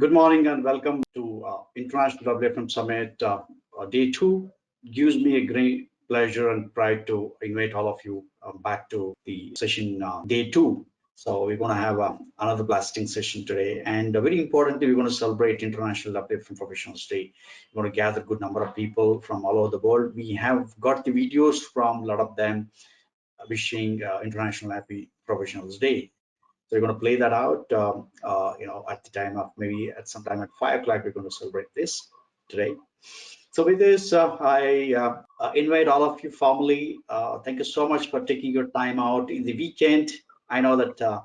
Good morning and welcome to International WFM Summit Day 2. Gives me a great pleasure and pride to invite all of you back to the session Day 2. So we're going to have another blasting session today, and very importantly, we're going to celebrate International WFM Professionals Day. We're going to gather a good number of people from all over the world. We have got the videos from a lot of them wishing International Happy Professionals Day. So we're going to play that out, at the time of maybe at some time at 5 o'clock, we're going to celebrate this today. So with this, I invite all of you formally. Thank you so much for taking your time out in the weekend. I know that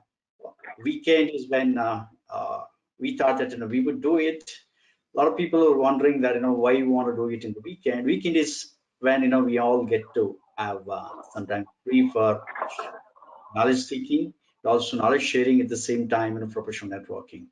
weekend is when we thought that we would do it. A lot of people are wondering that why you want to do it in the weekend. Weekend is when we all get to have some time free for knowledge seeking, also knowledge sharing at the same time in professional networking.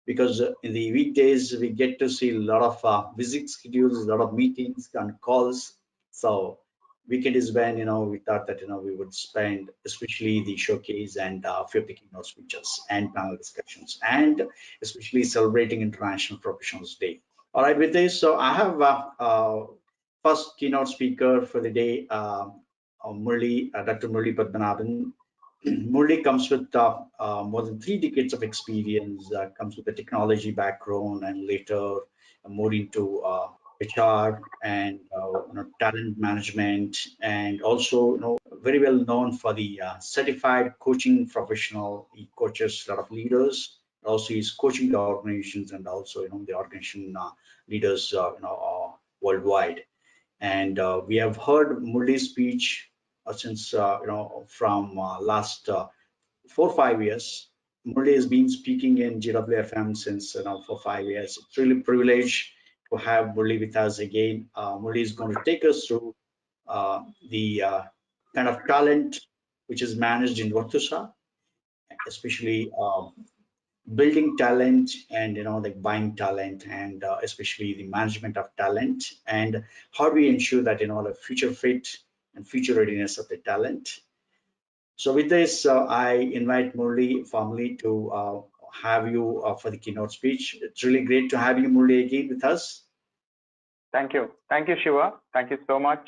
Because in the weekdays we get to see a lot of busy schedules, a lot of meetings and calls. So weekend is when we thought that we would spend, especially the showcase and few keynote speeches and panel discussions, and especially celebrating International Professionals Day. All right, with this, so I have first keynote speaker for the day, Murali, Dr. Murali Padmanabhan. Murali comes with more than 3 decades of experience, comes with a technology background, and later moved into HR and talent management, and also very well known for the certified coaching professional. He coaches a lot of leaders. Also, he's coaching the organizations and also the organization leaders worldwide. And we have heard Murali's speech since from last 4 or 5 years. Murali has been speaking in GWFM since for 5 years. It's really a privilege to have Murali with us again. Murali is going to take us through the kind of talent which is managed in Virtusa, especially building talent and like buying talent, and especially the management of talent, and how do we ensure that the future fit and future readiness of the talent. So with this, I invite Murali formally to have you for the keynote speech. It's really great to have you, Murali, again with us. Thank you, Shiva. Thank you so much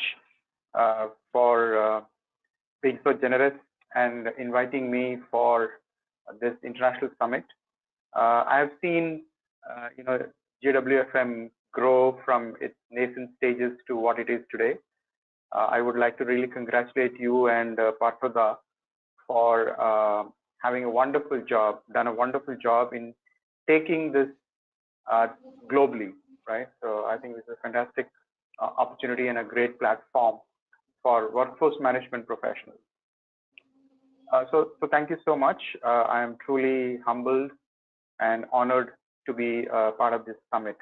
for being so generous and inviting me for this international summit. I have seen, GWFM grow from its nascent stages to what it is today. I would like to really congratulate you and Parthada for having a wonderful job, done a wonderful job in taking this globally, right? So I think it's a fantastic opportunity and a great platform for workforce management professionals. So thank you so much. I am truly humbled and honored to be part of this summit.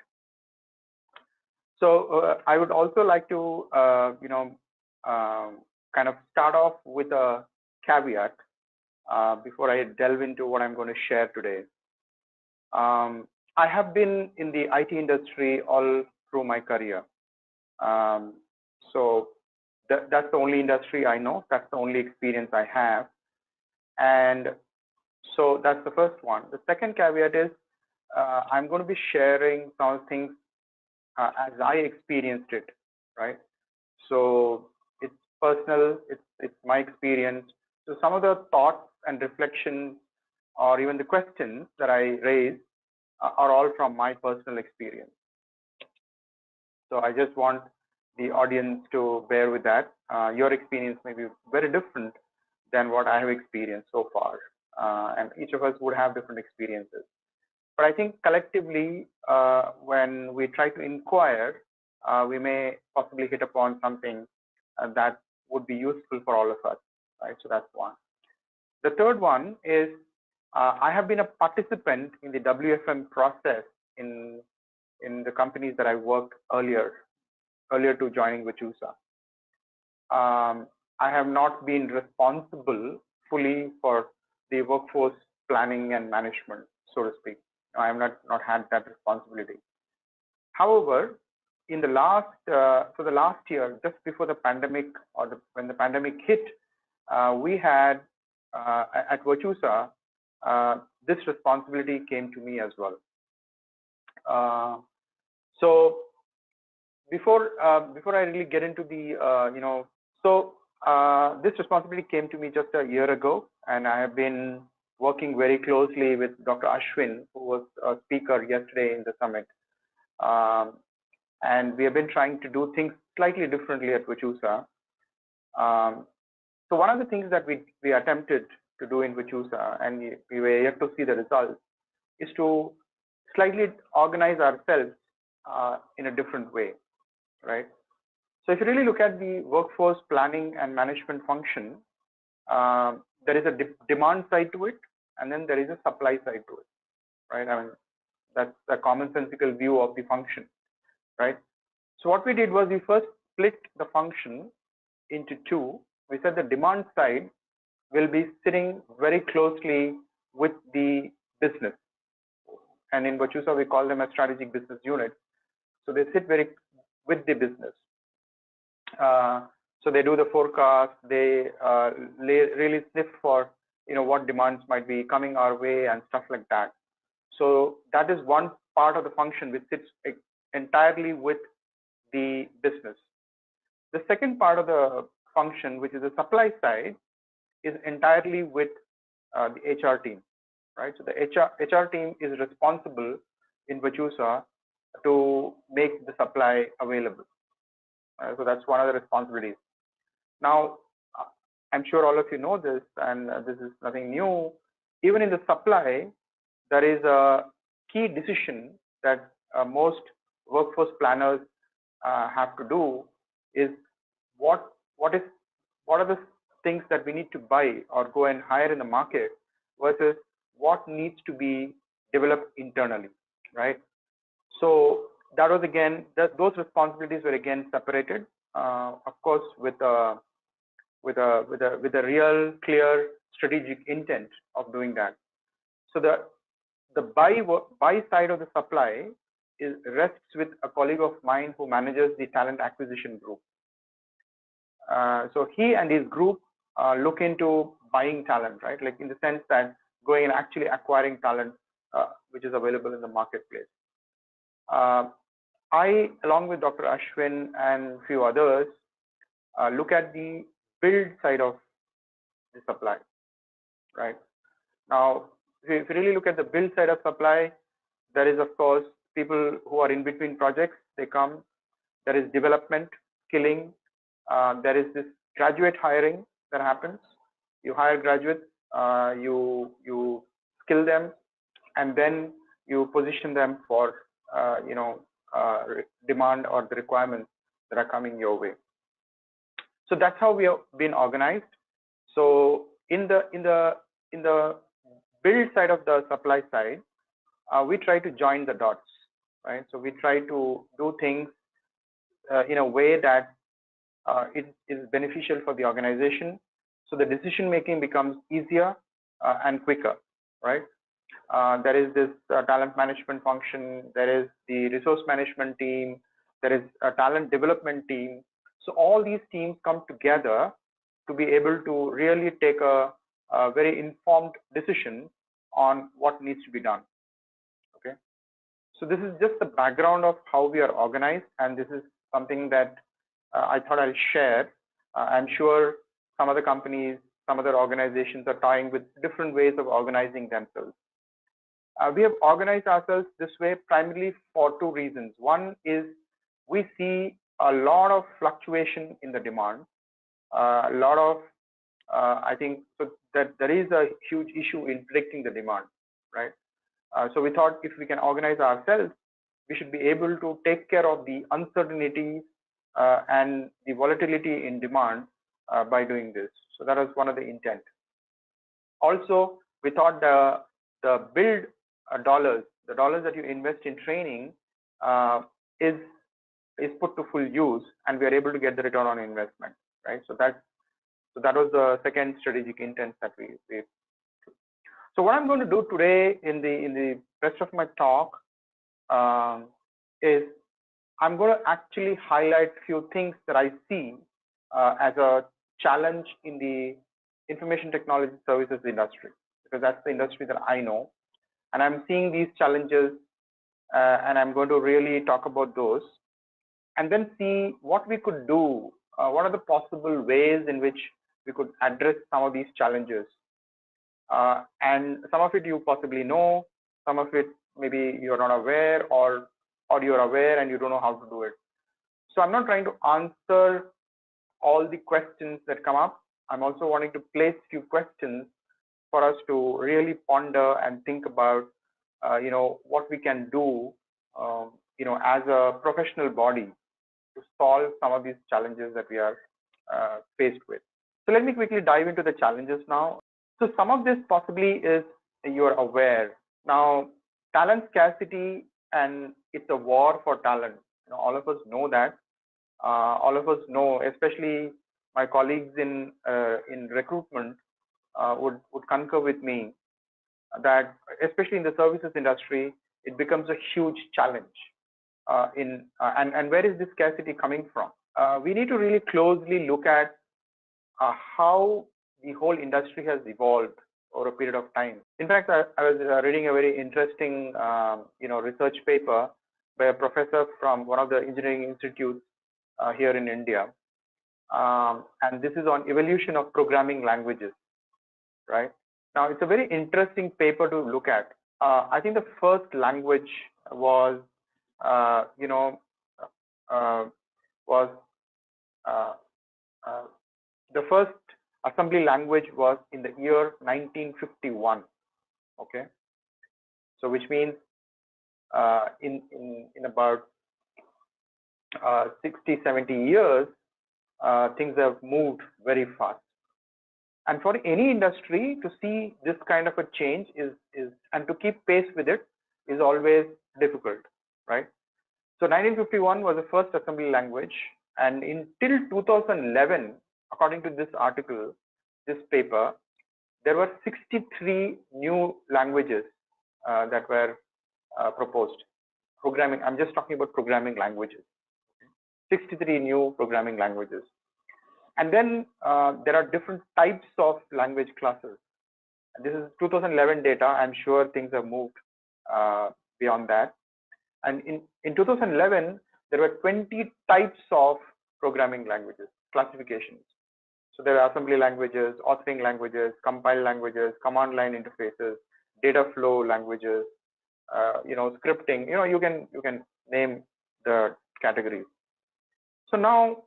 So I would also like to, kind of start off with a caveat before I delve into what I'm going to share today. I have been in the IT industry all through my career. So that's the only industry I know. That's the only experience I have. And so that's the first one. The second caveat is I'm going to be sharing some things as I experienced it, right? So it's personal, it's my experience. So some of the thoughts and reflections, or even the questions that I raise, are all from my personal experience. So I just want the audience to bear with that. Your experience may be very different than what I have experienced so far, and each of us would have different experiences. But I think collectively, when we try to inquire, we may possibly hit upon something that would be useful for all of us, right? So that's one. The third one is I have been a participant in the WFM process in the companies that I worked earlier to joining Virtusa. I have not been responsible fully for the workforce planning and management, so to speak. I have not had that responsibility. However, in the last year, just before the pandemic, or when the pandemic hit, we had at Virtusa, this responsibility came to me as well. So before I really get into the this responsibility came to me just a year ago, and I have been working very closely with Dr. Ashwin, who was a speaker yesterday in the summit. And we have been trying to do things slightly differently at Virtusa. So one of the things that we attempted to do in Virtusa, and we were yet to see the results, is to slightly organize ourselves in a different way, right? So if you really look at the workforce planning and management function, there is a demand side to it, and then there is a supply side to it, right? I mean, that's a commonsensical view of the function, right? So what we did was we first split the function into two. We said the demand side will be sitting very closely with the business, and in Virtusa we call them a strategic business unit. So they sit very with the business. So they do the forecast. They really sniff for what demands might be coming our way and stuff like that. So that is one part of the function which sits entirely with the business. The second part of the function, which is the supply side, is entirely with the HR team, right? So the HR team is responsible in Virtusa to make the supply available. So that's one of the responsibilities. Now, I'm sure all of you know this, and this is nothing new. Even in the supply, there is a key decision that most workforce planners have to do is what are the things that we need to buy or go and hire in the market versus what needs to be developed internally, right? So that was again, those responsibilities were again separated, of course, with a real clear strategic intent of doing that. So the buy side of the supply rests with a colleague of mine who manages the talent acquisition group. So he and his group look into buying talent, right? Like in the sense that going and actually acquiring talent which is available in the marketplace. I, along with Dr. Ashwin and a few others, look at the build side of the supply, right? Now, if you really look at the build side of supply, there is, of course, people who are in between projects, they come. There is development, skilling. There is this graduate hiring that happens. You hire graduates, you skill them, and then you position them for demand or the requirements that are coming your way. So that's how we have been organized. So in the build side of the supply side, we try to join the dots, right? So we try to do things in a way that it is beneficial for the organization. So the decision making becomes easier and quicker, right? There is this talent management function. There is the resource management team. There is a talent development team. So all these teams come together to be able to really take a very informed decision on what needs to be done. Okay. So this is just the background of how we are organized, and this is something that I thought I'll share. I'm sure some other companies, some other organizations are toying with different ways of organizing themselves. We have organized ourselves this way primarily for two reasons. One is we see a lot of fluctuation in the demand, a lot of, I think, so that there is a huge issue in predicting the demand, right? So we thought if we can organize ourselves, we should be able to take care of the uncertainties and the volatility in demand by doing this. So that was one of the intent. Also, we thought the build dollars, the dollars that you invest in training is put to full use, and we are able to get the return on investment, right? So that was the second strategic intent that we. So what I'm going to do today in the rest of my talk is I'm going to actually highlight a few things that I see as a challenge in the information technology services industry, because that's the industry that I know. And I'm seeing these challenges and I'm going to really talk about those, and then see what we could do. What are the possible ways in which we could address some of these challenges? And some of it you possibly know, some of it maybe you're not aware, or you're aware and you don't know how to do it. So I'm not trying to answer all the questions that come up. I'm also wanting to place few questions for us to really ponder and think about, what we can do, as a professional body to solve some of these challenges that we are faced with. So let me quickly dive into the challenges now. So some of this possibly is you're aware. Now, talent scarcity, and it's a war for talent. All of us know that. All of us know, especially my colleagues in recruitment would concur with me that, especially in the services industry, it becomes a huge challenge. And where is this scarcity coming from? We need to really closely look at how the whole industry has evolved over a period of time. In fact, I was reading a very interesting, research paper by a professor from one of the engineering institutes here in India, and this is on evolution of programming languages. Right now, it's a very interesting paper to look at. I think the first language was, the first assembly language was in the year 1951. Okay, so which means in about 60-70 years, things have moved very fast. And for any industry to see this kind of a change is and to keep pace with it is always difficult, right? So 1951 was the first assembly language, and until 2011, according to this article, this paper, there were 63 new languages that were proposed. Programming, I'm just talking about programming languages. 63 new programming languages. And then there are different types of language classes. And this is 2011 data. I'm sure things have moved beyond that. And in 2011, there were 20 types of programming languages, classifications. So there are assembly languages, authoring languages, compile languages, command line interfaces, data flow languages, scripting. You can name the categories. So now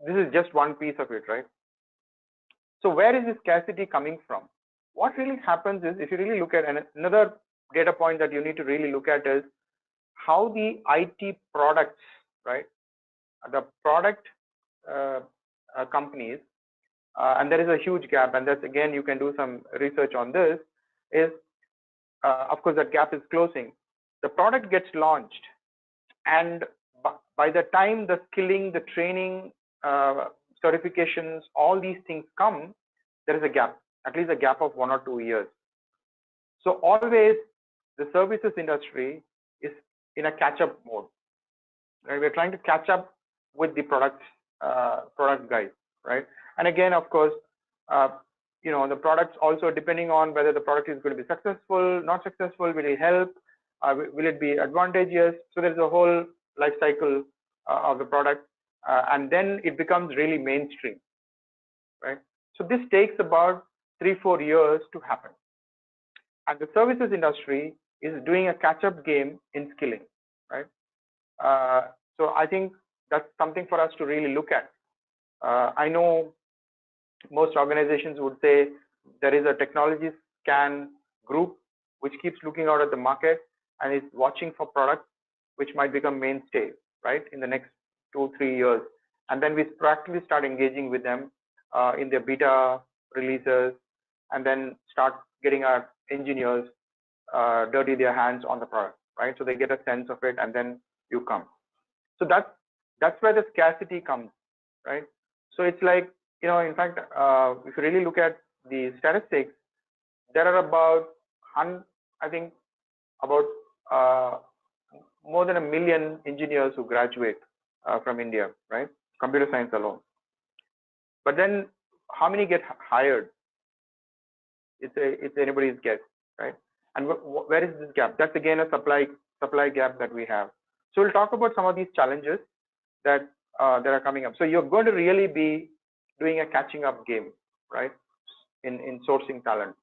this is just one piece of it, right? So where is this scarcity coming from? What really happens is, if you really look at another data point that you need to really look at is how the IT products, right? The product companies, and there is a huge gap, and that's, again, you can do some research on this, is of course that gap is closing. The product gets launched, and by the time the skilling, the training, certifications, all these things come, there is a gap, at least a gap of 1 or 2 years. So always the services industry is in a catch-up mode. Right? We're trying to catch up with the product guys, right? And again, of course, the products also, depending on whether the product is going to be successful, not successful, will it help, will it be advantageous? So there's a whole life cycle of the product, and then it becomes really mainstream, right? So this takes about 3-4 years to happen, and the services industry is doing a catch-up game in skilling, right? So I think that's something for us to really look at. I know most organizations would say there is a technology scan group which keeps looking out at the market and is watching for products which might become mainstay, right, in the next 2-3 years. And then we proactively start engaging with them in their beta releases, and then start getting our engineers dirty their hands on the product, right? So they get a sense of it, and then you come. So that's where the scarcity comes, right? So it's like, in fact, if you really look at the statistics, there are about, I think, about more than 1 million engineers who graduate from India, right? Computer science alone. But then how many get hired? It's anybody's guess, right? And where is this gap? That's again a supply supply gap that we have. So we'll talk about some of these challenges that are coming up. So you're going to really be doing a catching up game, right? In sourcing talent.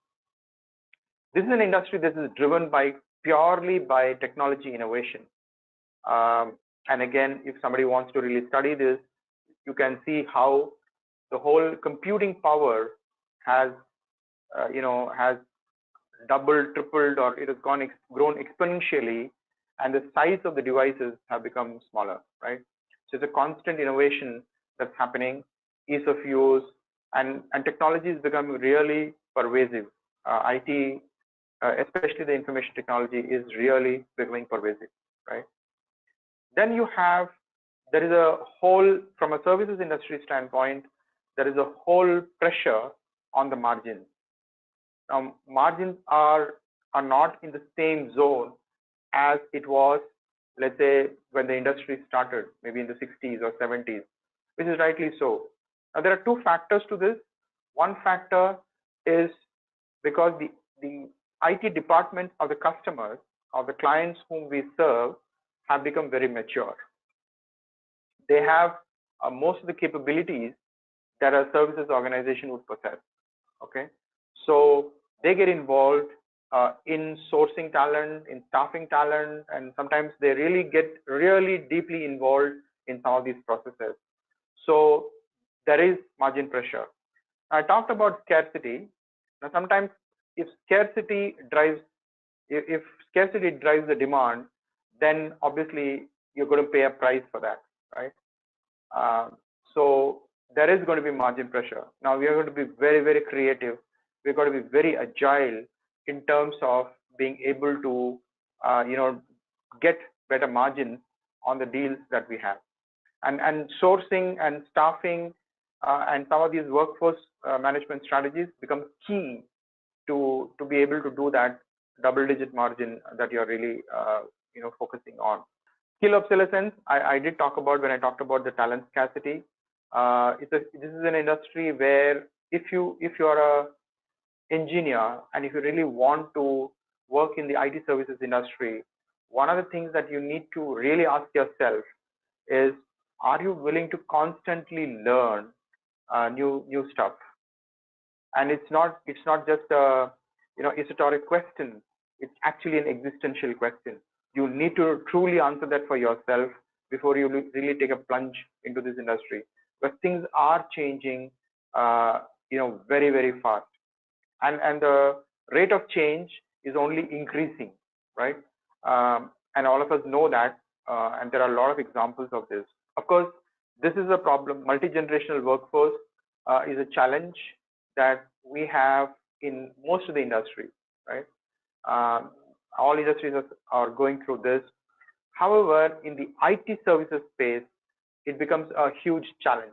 This is an industry that is driven purely by technology innovation. And again, if somebody wants to really study this, you can see how the whole computing power has doubled, tripled, or it has grown exponentially, and the size of the devices have become smaller, right? So it's a constant innovation that's happening, ease of use, and technology is becoming really pervasive. IT, especially the information technology, is really becoming pervasive, right? Then there is a whole, from a services industry standpoint, there is a whole pressure on the margins. Now, margins are not in the same zone as it was, let's say, when the industry started, maybe in the 60s or 70s, which is rightly so. Now, there are two factors to this. One factor is because the IT departments of the customers, of the clients whom we serve, have become very mature. They have most of the capabilities that a services organization would possess. Okay, so they get involved in sourcing talent, in staffing talent, and sometimes they really get deeply involved in some of these processes. So there is margin pressure. I talked about scarcity. Now, sometimes if scarcity drives the demand, then obviously you're going to pay a price for that, right? So there is going to be margin pressure. Now we are going to be very, very creative. We're going to be very agile in terms of being able to, get better margins on the deals that we have. And sourcing and staffing and some of these workforce management strategies become key to be able to do that double-digit margin that you're really, focusing on. Skill obsolescence, I did talk about when I talked about the talent scarcity. This is an industry where if you are a engineer and if you really want to work in the IT services industry, one of the things that you need to really ask yourself is, are you willing to constantly learn new stuff? And it's not just a esoteric question. It's actually an existential question. You need to truly answer that for yourself before you really take a plunge into this industry, because things are changing, very, very fast, and the rate of change is only increasing, right? And all of us know that, and there are a lot of examples of this. Of course, this is a problem. Multi-generational workforce is a challenge that we have in most of the industry, right? All industries are going through this. However, in the IT services space, it becomes a huge challenge.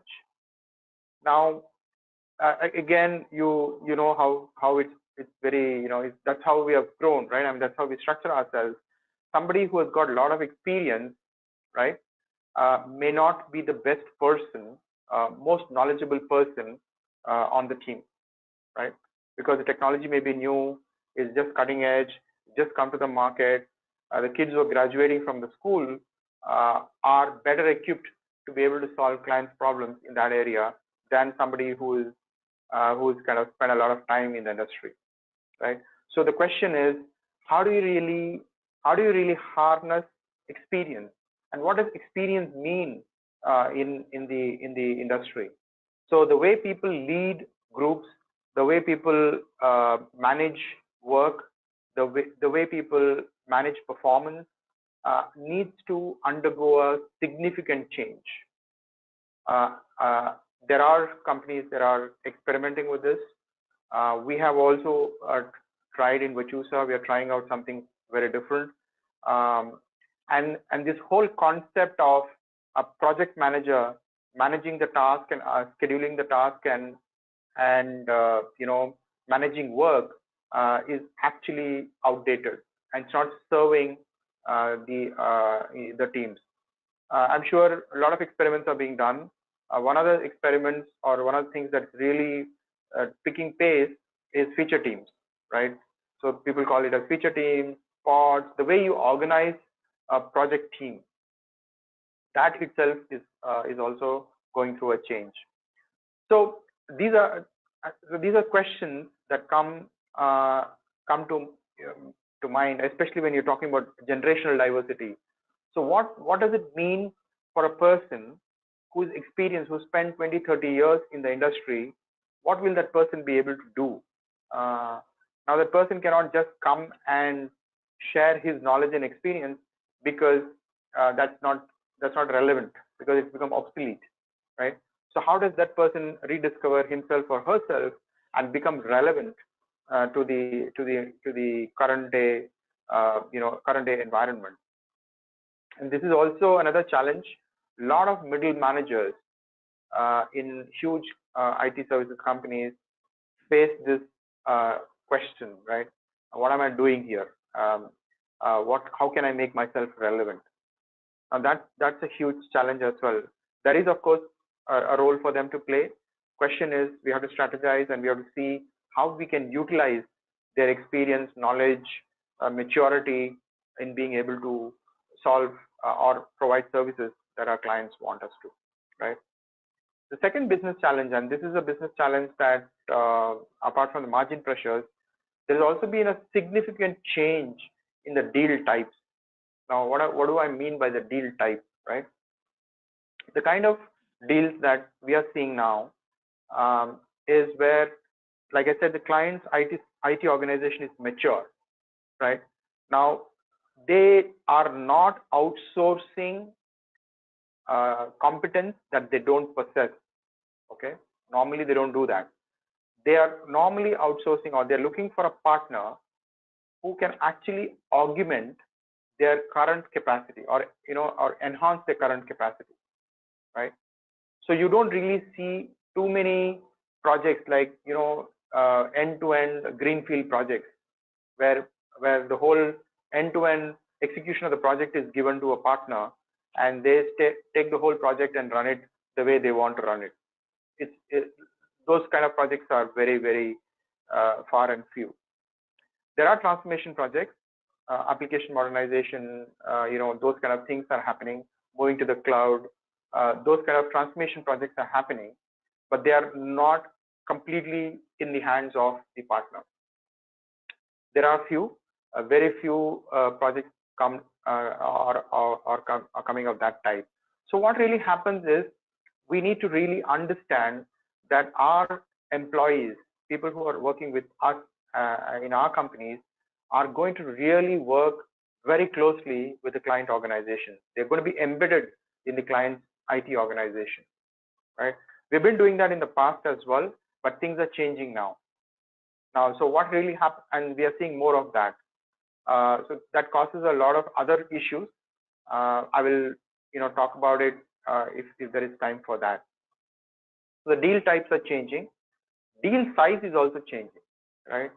Now, again, you know how it's very, that's how we have grown, right? I mean, that's how we structure ourselves. Somebody who has got a lot of experience, right, may not be the best person, most knowledgeable person on the team, right? Because the technology may be new, it's just cutting edge, just come to the market. The kids who are graduating from the school are better equipped to be able to solve clients' problems in that area than somebody who's kind of spent a lot of time in the industry, right? So the question is, how do you really harness experience, and what does experience mean in the industry? So the way people lead groups, the way people manage work, the way people manage performance needs to undergo a significant change. There are companies that are experimenting with this. We have also tried in Virtusa. We are trying out something very different. And this whole concept of a project manager managing the task and scheduling the task and managing work is actually outdated, and it's not serving the teams. I'm sure a lot of experiments are being done. One of the experiments, or one of the things that's really picking pace, is feature teams, right? So people call it a feature team, pods. The way you organize a project team. That itself is also going through a change. So these are questions that come to mind, especially when you're talking about generational diversity. So what does it mean for a person who's experienced, who spent 20, 30 years in the industry? What will that person be able to do? Now that person cannot just come and share his knowledge and experience, because that's not relevant, because it's become obsolete, right? So how does that person rediscover himself or herself and become relevant to the current day current day environment? And this is also another challenge. A lot of middle managers in huge IT services companies face this question, right? What am I doing here? How can I make myself relevant? And that's a huge challenge as well. There is, of course, a role for them to play. Question is, we have to strategize and we have to see how we can utilize their experience, knowledge, maturity in being able to solve or provide services that our clients want us to, right? The second business challenge, and this is a business challenge that apart from the margin pressures, there's also been a significant change in the deal types. Now, what do I mean by the deal type, right? The kind of deals that we are seeing now is where, like I said, the client's IT organization is mature, right? Now, they are not outsourcing competence that they don't possess, okay? Normally, they don't do that. They are normally outsourcing, or they're looking for a partner who can actually augment their current capacity, or or enhance their current capacity, right? So you don't really see too many projects like end-to-end greenfield projects where the whole end-to-end execution of the project is given to a partner, and they take the whole project and run it the way they want to run it. Those kind of projects are very, very far and few. There are transformation projects, application modernization, those kind of things are happening, moving to the cloud. Those kind of transformation projects are happening, but they are not completely in the hands of the partner. There are very few projects are coming of that type. So what really happens is, we need to really understand that our employees, people who are working with us in our companies, are going to really work very closely with the client organization. They're going to be embedded in the client's IT organization, right? We've been doing that in the past as well, but things are changing now. So what really happened, and we are seeing more of that. So that causes a lot of other issues. I will talk about it if there is time for that. So the deal types are changing. Deal size is also changing, right?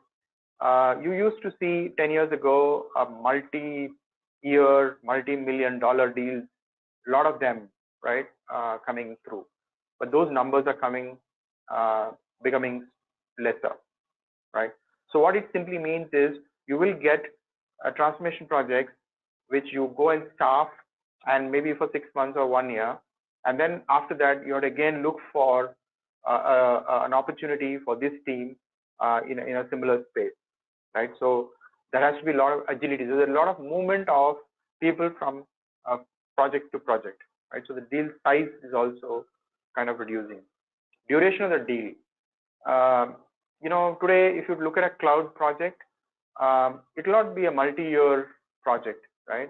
You used to see 10 years ago a multi-year, multi-million-dollar deals, a lot of them, right, coming through. But those numbers are becoming lesser, right? So what it simply means is, you will get a transformation projects which you go and staff, and maybe for 6 months or 1 year, and then after that you have to again look for an opportunity for this team in a similar space, right? So there has to be a lot of agility. There's a lot of movement of people from project to project, right? So the deal size is also kind of reducing. Duration of the deal. Today, if you look at a cloud project, it will not be a multi-year project, right?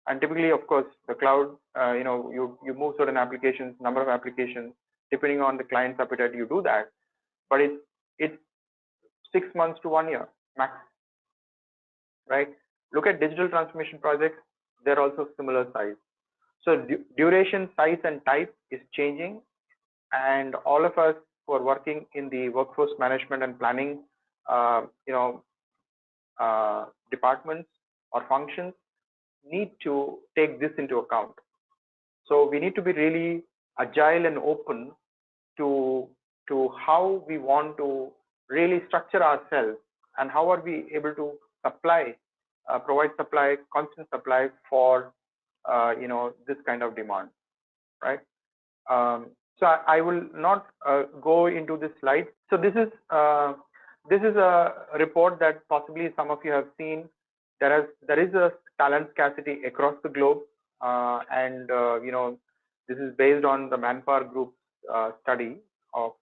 And typically, of course, the cloud, you move certain applications, number of applications, depending on the client's appetite, you do that. But it's 6 months to 1 year max, right? Look at digital transformation projects; they're also similar size. So duration, size, and type is changing, and all of us who are working in the workforce management and planning, departments or functions, need to take this into account. So we need to be really agile and open to how we want to really structure ourselves, and how are we able to provide constant supply for this kind of demand, right? So I will not go into this slide. So this is a report that possibly some of you have seen. There is a talent scarcity across the globe, and this is based on the Manpower Group study of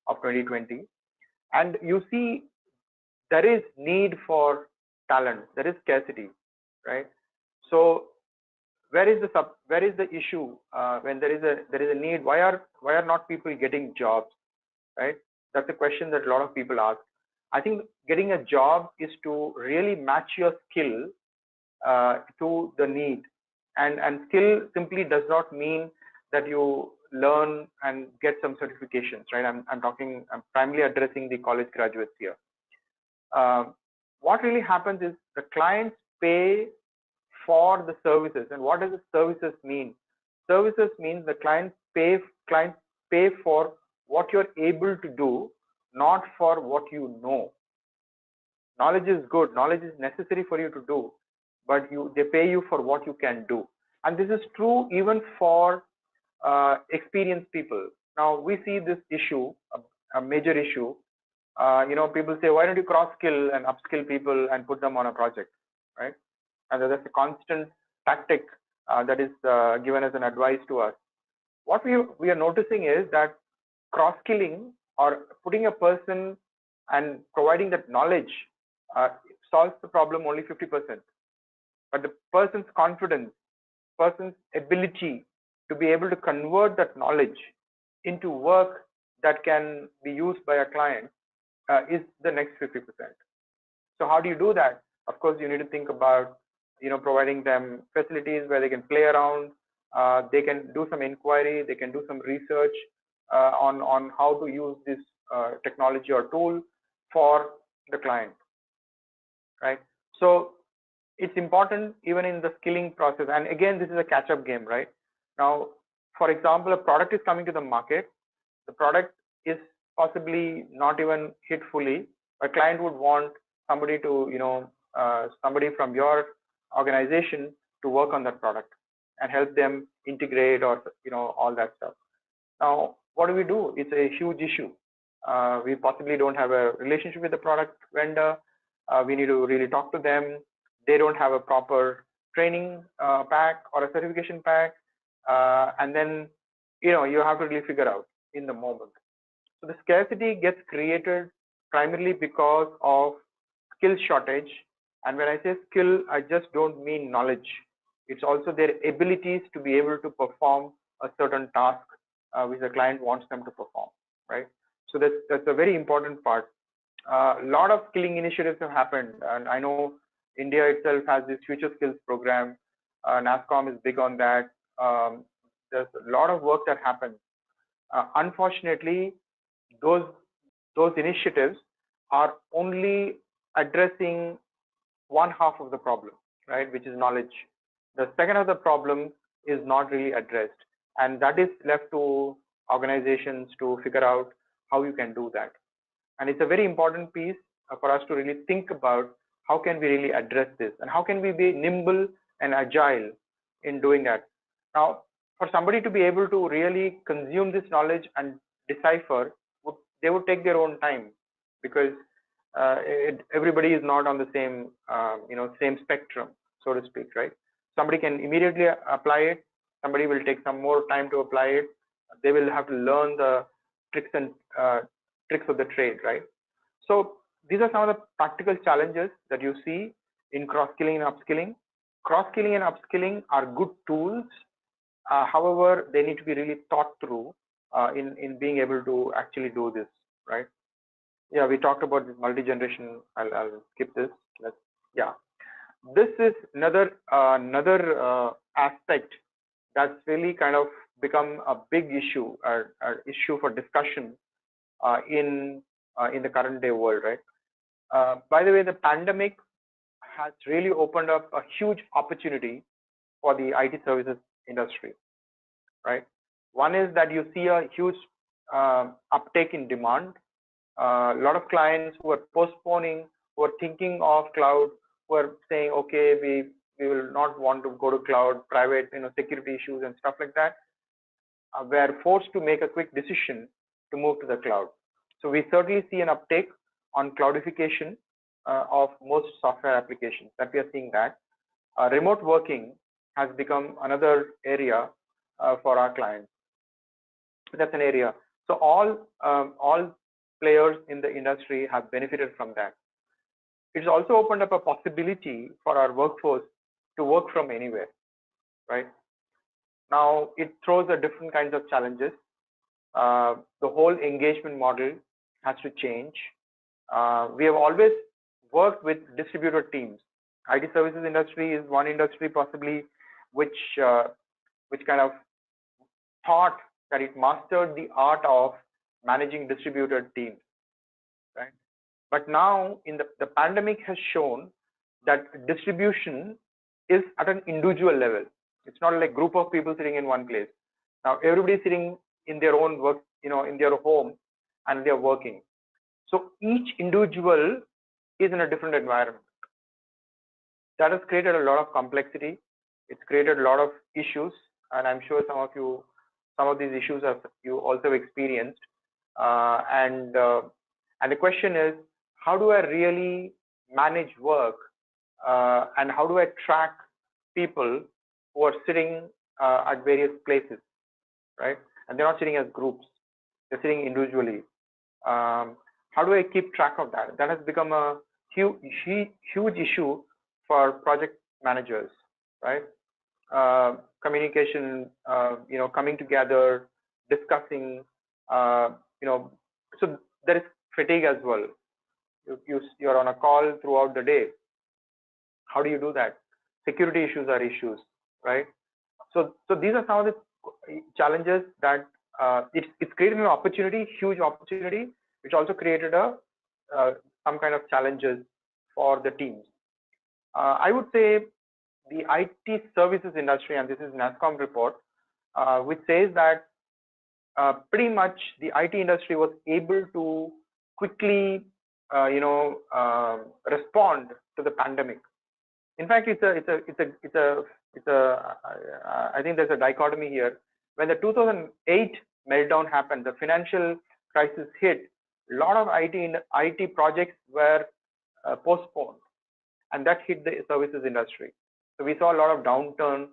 2020, and you see there is need for talent, there is scarcity, right? So where is the issue when there is a need? Why are not people getting jobs, right? That's a question that a lot of people ask. I think getting a job is to really match your skill to the need, and skill simply does not mean that you learn and get some certifications, right? I'm primarily addressing the college graduates here. What really happens is the clients pay for the services. And what does the services mean? Services means the clients pay for what you're able to do, not for what you know. Knowledge is good, knowledge is necessary for you to do, but they pay you for what you can do. And this is true even for experienced people. Now we see this issue, a major issue. People say, why don't you cross skill and upskill people and put them on a project, right? And that's a constant tactic that is given as an advice to us. What we are noticing is that cross-skilling or putting a person and providing that knowledge solves the problem only 50%. But the person's confidence, person's ability to be able to convert that knowledge into work that can be used by a client is the next 50%. So how do you do that? Of course, you need to think about providing them facilities where they can play around, they can do some inquiry, they can do some research on how to use this technology or tool for the client, right? So it's important even in the skilling process. And again, this is a catch-up game, right? Now, for example, a product is coming to the market. The product is possibly not even hit fully. A client would want somebody to, somebody from your organization to work on that product and help them integrate or all that stuff. Now, what do? It's a huge issue. We possibly don't have a relationship with the product vendor. We need to really talk to them. They don't have a proper training pack or a certification pack, and then you have to really figure out in the moment. So the scarcity gets created primarily because of skill shortage. And when I say skill, I just don't mean knowledge. It's also their abilities to be able to perform a certain task which the client wants them to perform, right? So that's a very important part. A lot of skilling initiatives have happened, and I know India itself has this future skills program. NASSCOM is big on that. There's a lot of work that happens. Unfortunately, those initiatives are only addressing one half of the problem, right, which is knowledge. The second of the problem is not really addressed, and that is left to organizations to figure out how you can do that. And it's a very important piece for us to really think about how can we really address this and how can we be nimble and agile in doing that. Now, for somebody to be able to really consume this knowledge and decipher, they would take their own time, because everybody is not on the same same spectrum, so to speak, right? Somebody can immediately apply it. Somebody will take some more time to apply it. They will have to learn the tricks of the trade, right? So these are some of the practical challenges that you see in cross-skilling and upskilling. Cross-skilling and upskilling are good tools. However, they need to be really thought through in being able to actually do this, right? Yeah, we talked about this multi-generation. I'll skip this. This is another aspect that's really kind of become a big issue, issue for discussion in the current day world, right? By the way, the pandemic has really opened up a huge opportunity for the IT services industry, right? One is that you see a huge uptake in demand. A lot of clients who are postponing, who are thinking of cloud, who are saying, okay, we will not want to go to cloud, private, security issues and stuff like that. We are forced to make a quick decision to move to the cloud. So we certainly see an uptake on cloudification of most software applications that we are seeing that. Remote working has become another area for our clients. That's an area. So all players in the industry have benefited from that. It's also opened up a possibility for our workforce to work from anywhere, right? Now it throws a different kinds of challenges. The whole engagement model has to change. We have always worked with distributed teams. IT services industry is one industry possibly which kind of thought that it mastered the art of managing distributed teams, right? But now in the pandemic has shown that distribution is at an individual level. It's not like a group of people sitting in one place. Now everybody sitting in their own work, in their home, and they're working. So each individual is in a different environment. That has created a lot of complexity. It's created a lot of issues, and I'm sure some of these issues have you also experienced. And the question is, how do I really manage work, and how do I track people who are sitting at various places, right? And they're not sitting as groups; they're sitting individually. How do I keep track of that? That has become a huge issue for project managers, right? Communication, coming together, discussing, so there is fatigue as well. You're on a call throughout the day. How do you do that? Security issues are issues, right? So these are some of the challenges that it's created an opportunity, huge opportunity, which also created some kind of challenges for the teams. I would say the IT services industry, and this is NASSCOM report, which says that pretty much the IT industry was able to quickly, respond to the pandemic. In fact, I think there's a dichotomy here. When the 2008 meltdown happened, the financial crisis hit, a lot of IT projects were postponed, and that hit the services industry. So we saw a lot of downturn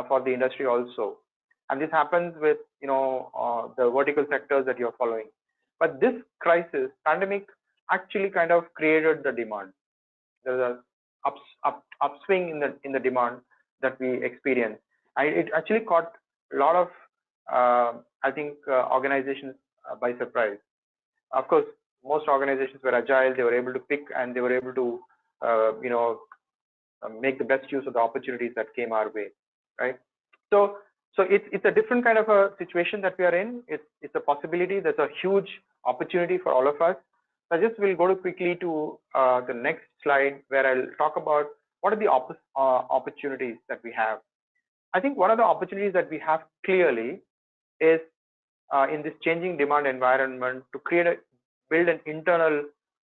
for the industry also, and this happens with the vertical sectors that you're following. But this crisis, pandemic, actually kind of created the demand. There's a upswing in the demand that we experienced, and it actually caught a lot of organizations by surprise. Of course, most organizations were agile. They were able to pick, and they were able to make the best use of the opportunities that came our way, right? So it's a different kind of a situation that we are in. It's a possibility. There's a huge opportunity for all of us. So I just will go quickly to the next slide, where I'll talk about what are the opportunities that we have. I think one of the opportunities that we have clearly is in this changing demand environment to build an internal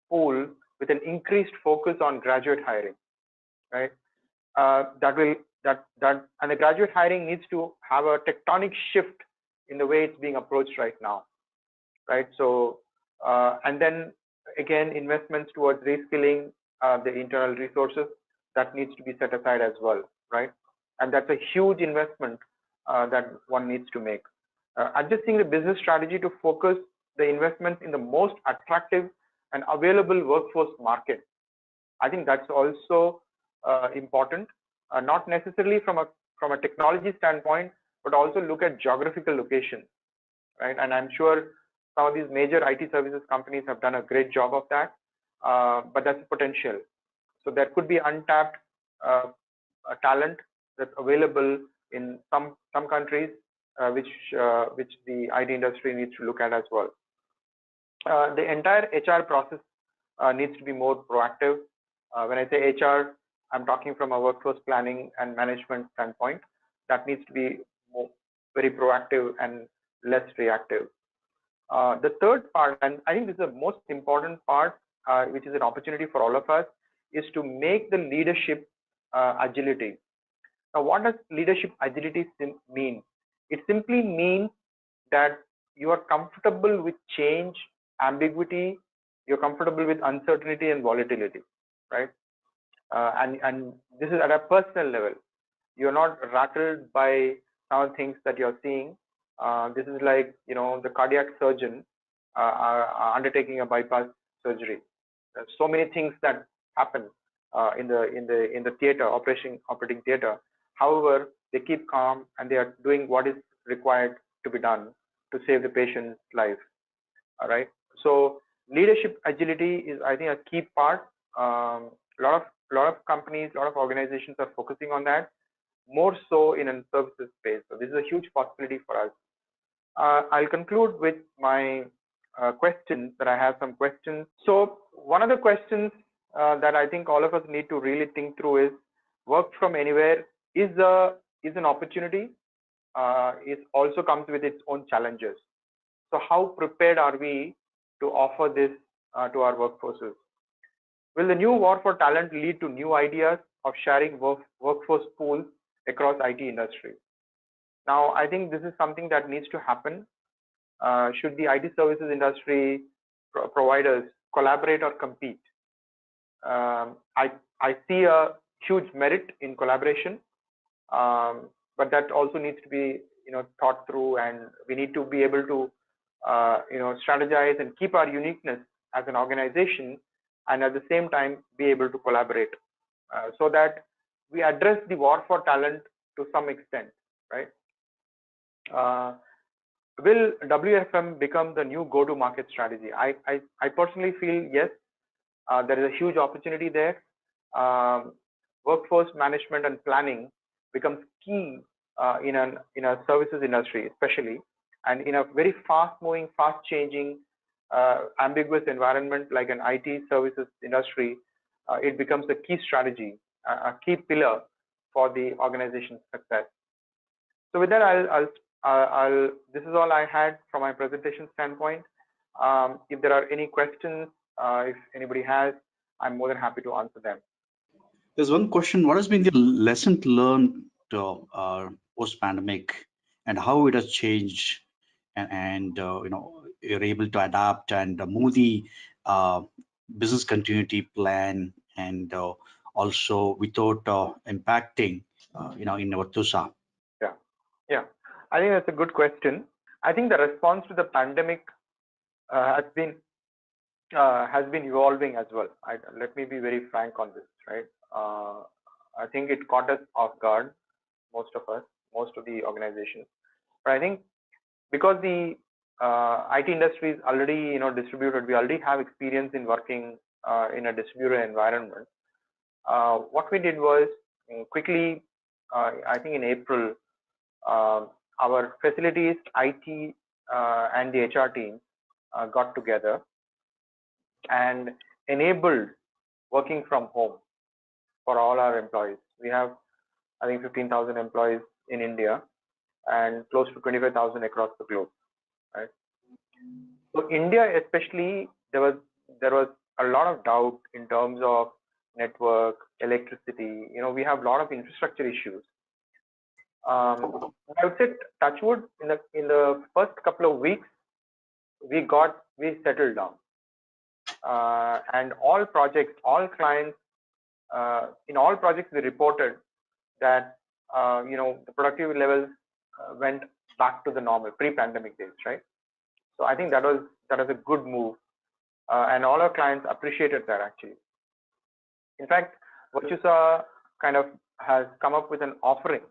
pool with an increased focus on graduate hiring, right? And the graduate hiring needs to have a tectonic shift in the way it's being approached right now, right? So and then again, investments towards reskilling the internal resources, that needs to be set aside as well, right? And that's a huge investment that one needs to make. Adjusting the business strategy to focus the investments in the most attractive and available workforce market. I think that's also important, not necessarily from a technology standpoint, but also look at geographical location, right? And I'm sure some of these major IT services companies have done a great job of that, but that's potential. So there could be untapped talent that's available in some countries, which the IT industry needs to look at as well. The entire HR process needs to be more proactive. When I say HR, I'm talking from a workforce planning and management standpoint. That needs to be very proactive and less reactive. The third part, and I think this is the most important part, which is an opportunity for all of us, is to make the leadership agility. Now, what does leadership agility mean? It simply means that you are comfortable with change, ambiguity, you're comfortable with uncertainty and volatility, right? And this is at a personal level. You're not rattled by some of the things that you're seeing. This is like, the cardiac surgeon undertaking a bypass surgery. There's so many things that happen in the theater, operating theater. However, they keep calm and they are doing what is required to be done to save the patient's life. All right. So leadership agility is, I think, a key part. A lot of companies, a lot of organizations are focusing on that, more so in a services space. So this is a huge possibility for us. I'll conclude with my questions. That I have some questions. So one of the questions that I think all of us need to really think through is: work from anywhere is an opportunity. It also comes with its own challenges. So how prepared are we to offer this to our workforces? Will the new war for talent lead to new ideas of sharing workforce pools across IT industry? Now, I think this is something that needs to happen. Should the IT services industry providers collaborate or compete? I see a huge merit in collaboration, but that also needs to be thought through, and we need to be able to strategize and keep our uniqueness as an organization, and at the same time be able to collaborate so that we address the war for talent to some extent, right? Will WFM become the new go-to-market strategy? I personally feel yes, there is a huge opportunity there. Workforce management and planning becomes key in a services industry, especially, and in a very fast-moving, fast-changing, ambiguous environment like an IT services industry, it becomes a key strategy, a key pillar for the organization's success. So with that, this is all I had from my presentation standpoint. If there are any questions, if anybody has, I'm more than happy to answer them. There's one question: what has been the lesson learned post-pandemic, and how it has changed, and you're able to adapt and move the business continuity plan, and also without impacting, in Virtusa? Yeah. I think that's a good question. I think the response to the pandemic has been evolving as well. Let me be very frank on this, right? I think it caught us off guard, most of the organizations. But I think because the IT industry is already distributed, we already have experience in working in a distributed environment. What we did was quickly, I think in April, our facilities, IT, and the HR team got together and enabled working from home for all our employees. We have, I think, 15,000 employees in India and close to 25,000 across the globe, right? So India, especially, there was a lot of doubt in terms of network, electricity. We have a lot of infrastructure issues. I would say, touch wood, in the first couple of weeks, we settled down, and all projects, all clients, in all projects, we reported that the productivity levels went back to the normal pre-pandemic days, right? So I think that was a good move, and all our clients appreciated that actually. In fact, Virtusa kind of has come up with an offering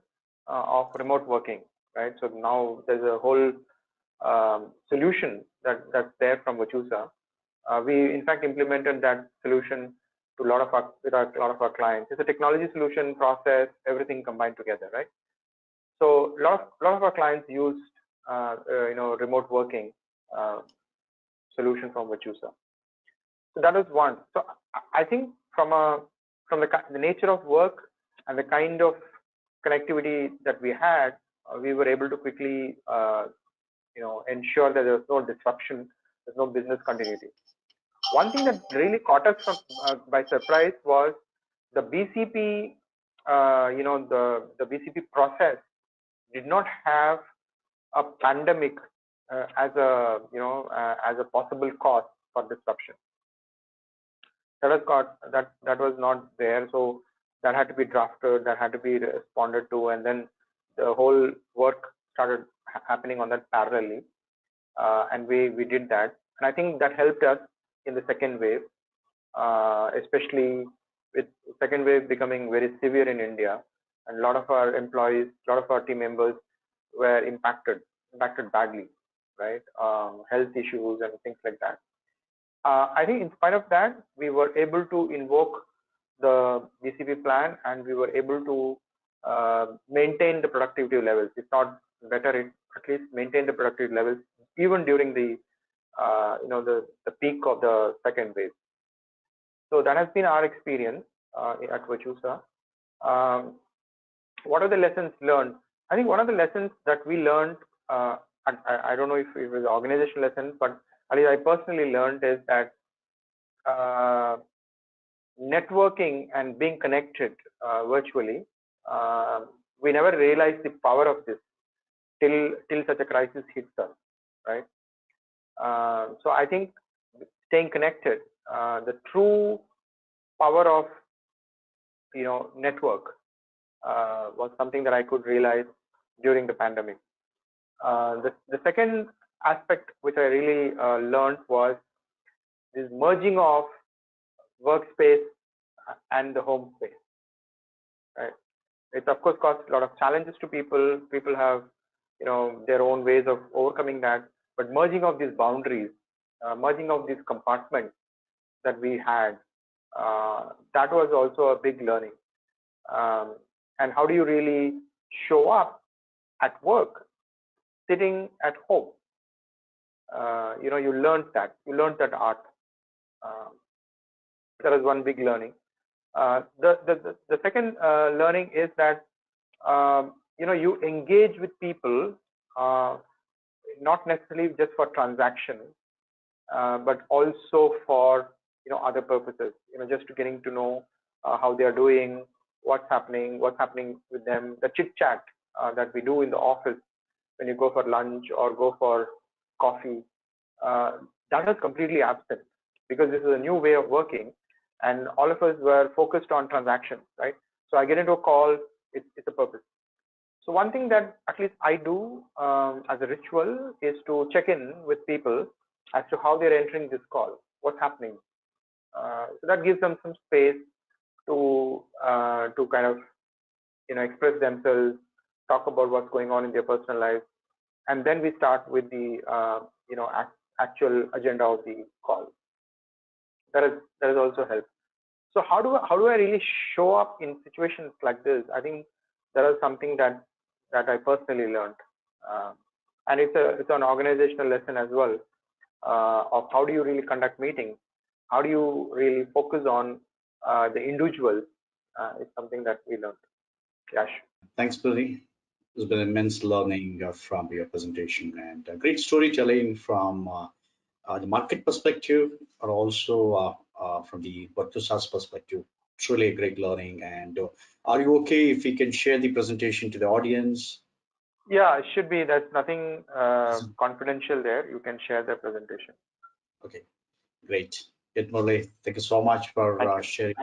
of remote working, right? So now there's a whole solution that's there from Virtusa. We in fact implemented that solution to a lot of our clients. It's a technology solution, process, everything combined together, right? So a lot of our clients used remote working solution from Virtusa. So that was one. So I think from the nature of work and the kind of connectivity that we had, we were able to quickly ensure that there was no disruption, there's no business continuity. One thing that really caught us by surprise was the BCP the VCP process did not have a pandemic as a possible cause for disruption. That was not there, so that had to be drafted, that had to be responded to, and then the whole work started happening on that parallelly, and we did that, and I think that helped us in the second wave, especially with second wave becoming very severe in India, and a lot of our employees, a lot of our team members were impacted badly, right? Health issues and things like that. I think in spite of that, we were able to invoke the VCP plan, and we were able to maintain the productivity levels. If not better, at least maintain the productivity levels even during the the peak of the second wave. So that has been our experience at Virtusa. What are the lessons learned? I think one of the lessons that we learned, I don't know if it was an organizational lesson, but at least I personally learned is that networking and being connected virtually, we never realized the power of this till such a crisis hits us, right? So I think staying connected, the true power of network was something that I could realize during the pandemic. The second aspect which I really learned was this merging of workspace and the home space. Right? It's of course caused a lot of challenges to people. People have their own ways of overcoming that, but merging of these boundaries, merging of these compartments that we had, that was also a big learning. And how do you really show up at work sitting at home? You learned that art. That was one big learning. The second learning is that you engage with people, not necessarily just for transactions, but also for other purposes. Just to getting to know how they are doing, what's happening with them. The chit chat that we do in the office when you go for lunch or go for coffee, that was completely absent because this is a new way of working, and all of us were focused on transactions, right? So I get into a call, it's a purpose. So one thing that at least I do as a ritual is to check in with people as to how they're entering this call, what's happening. So that gives them some space to kind of express themselves, talk about what's going on in their personal life, and then we start with the actual agenda of the call. That has also helped. So how do I really show up in situations like this? I think that is something that I personally learned, and it's an organizational lesson as well, of how do you really conduct meetings, how do you really focus on the individuals. It's something that we learned. Yash. Thanks, Billy. It's been immense learning from your presentation and great storytelling from the market perspective, or also from the Virtusa's perspective. Truly a great learning. And are you okay if we can share the presentation to the audience? Yeah, it should be. There's nothing confidential there. You can share the presentation. Okay, great. Murali, thank you so much for sharing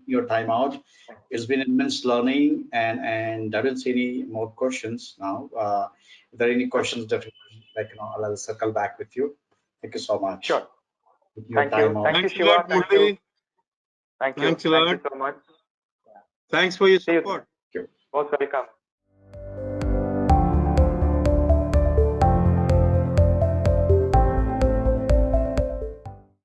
your time out. It's been immense learning, and I don't see any more questions now. If there are any questions that I'll circle back with you. Thank you so much. Sure. Thank you. Thank you, Shiva. Thank you. Thank you. Thanks a lot. Thank you so much. Thanks for your support. Most welcome.